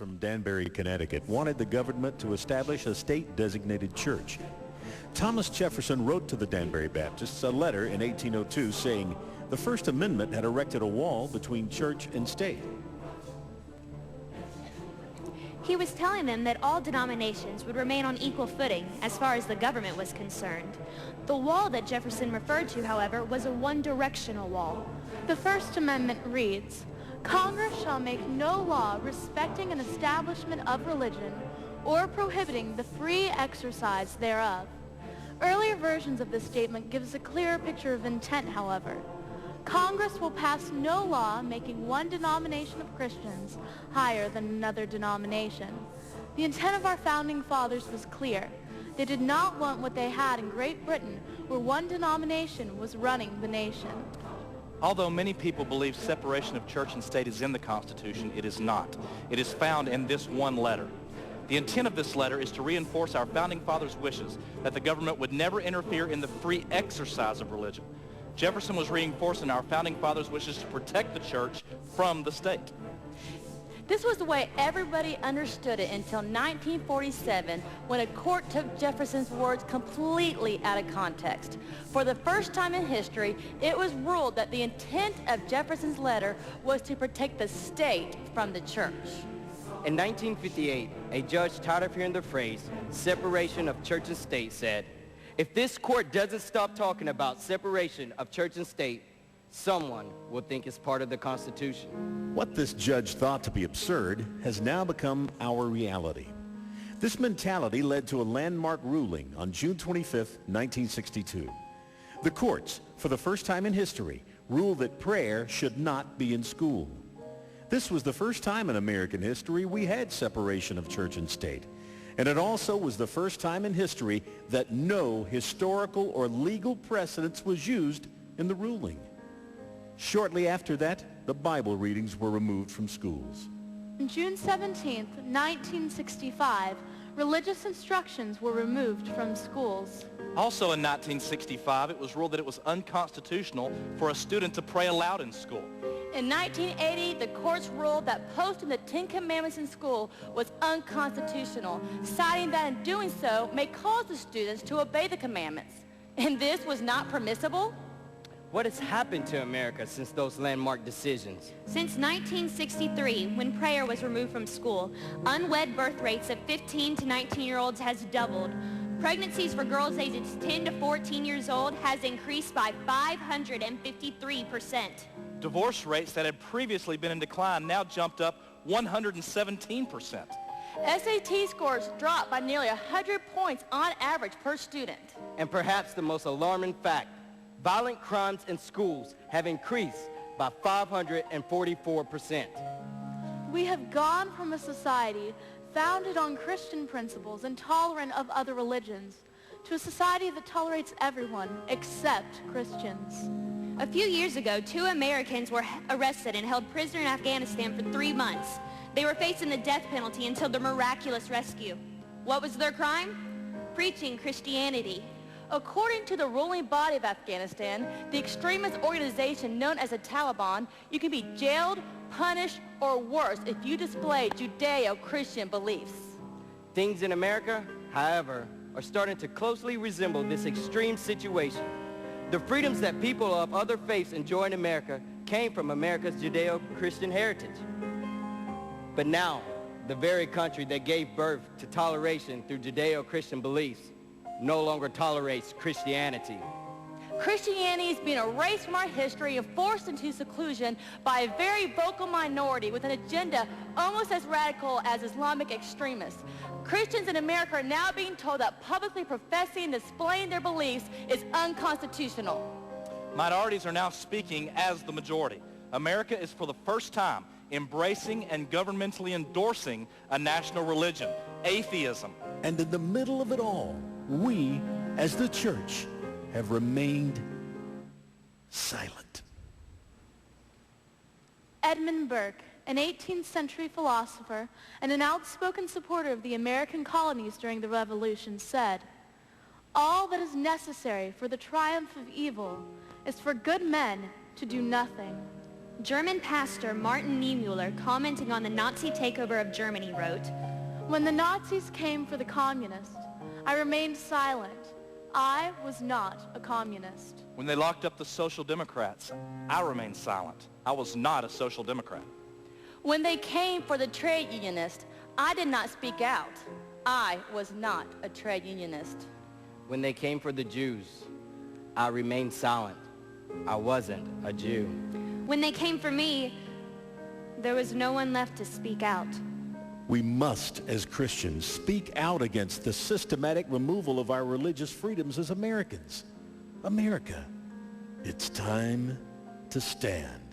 from Danbury, Connecticut, wanted the government to establish a state-designated church. Thomas Jefferson wrote to the Danbury Baptists a letter in 1802 saying the First Amendment had erected a wall between church and state. He was telling them that all denominations would remain on equal footing as far as the government was concerned. The wall that Jefferson referred to, however, was a one-directional wall. The First Amendment reads, "Congress shall make no law respecting an establishment of religion or prohibiting the free exercise thereof." Earlier versions of this statement give us a clearer picture of intent, however. Congress will pass no law making one denomination of Christians higher than another denomination. The intent of our founding fathers was clear. They did not want what they had in Great Britain, where one denomination was running the nation. Although many people believe separation of church and state is in the Constitution, it is not. It is found in this one letter. The intent of this letter is to reinforce our founding fathers' wishes that the government would never interfere in the free exercise of religion. Jefferson was reinforcing our founding fathers' wishes to protect the church from the state. This was the way everybody understood it until 1947, when a court took Jefferson's words completely out of context. For the first time in history, it was ruled that the intent of Jefferson's letter was to protect the state from the church. In 1958, a judge tired of hearing the phrase, separation of church and state, said, "If this court doesn't stop talking about separation of church and state, someone will think it's part of the Constitution." What this judge thought to be absurd has now become our reality. This mentality led to a landmark ruling on June 25, 1962. The courts, for the first time in history, ruled that prayer should not be in school. This was the first time in American history we had separation of church and state. And it also was the first time in history that no historical or legal precedence was used in the ruling. Shortly after that, the Bible readings were removed from schools. On June 17, 1965, religious instructions were removed from schools. Also in 1965, it was ruled that it was unconstitutional for a student to pray aloud in school. In 1980, the courts ruled that posting the Ten Commandments in school was unconstitutional, citing that in doing so may cause the students to obey the commandments. And this was not permissible? What has happened to America since those landmark decisions? Since 1963, when prayer was removed from school, unwed birth rates of 15 to 19-year-olds has doubled. Pregnancies for girls ages 10 to 14 years old has increased by 553%. Divorce rates that had previously been in decline now jumped up 117%. SAT scores dropped by nearly 100 points on average per student. And perhaps the most alarming fact, violent crimes in schools have increased by 544%. We have gone from a society founded on Christian principles and tolerant of other religions to a society that tolerates everyone except Christians. A few years ago, 2 Americans were arrested and held prisoner in Afghanistan for 3 months. They were facing the death penalty until their miraculous rescue. What was their crime? Preaching Christianity. According to the ruling body of Afghanistan, the extremist organization known as the Taliban, you can be jailed, punished, or worse if you display Judeo-Christian beliefs. Things in America, however, are starting to closely resemble this extreme situation. The freedoms that people of other faiths enjoy in America came from America's Judeo-Christian heritage. But now, the very country that gave birth to toleration through Judeo-Christian beliefs no longer tolerates Christianity. Christianity is being erased from our history and forced into seclusion by a very vocal minority with an agenda almost as radical as Islamic extremists. Christians in America are now being told that publicly professing and displaying their beliefs is unconstitutional. Minorities are now speaking as the majority. America is for the first time embracing and governmentally endorsing a national religion, atheism. And in the middle of it all, we, as the church, have remained silent. Edmund Burke, an 18th century philosopher and an outspoken supporter of the American colonies during the Revolution, said, "All that is necessary for the triumph of evil is for good men to do nothing." German pastor Martin Niemöller, commenting on the Nazi takeover of Germany, wrote, When the Nazis came for the communists, I remained silent. I was not a communist. When they locked up the Social Democrats, I remained silent. I was not a Social Democrat. When they came for the trade unionists, I did not speak out. I was not a trade unionist. When they came for the Jews, I remained silent. I wasn't a Jew. When they came for me, there was no one left to speak out. We must, as Christians, speak out against the systematic removal of our religious freedoms as Americans. America, it's time to stand.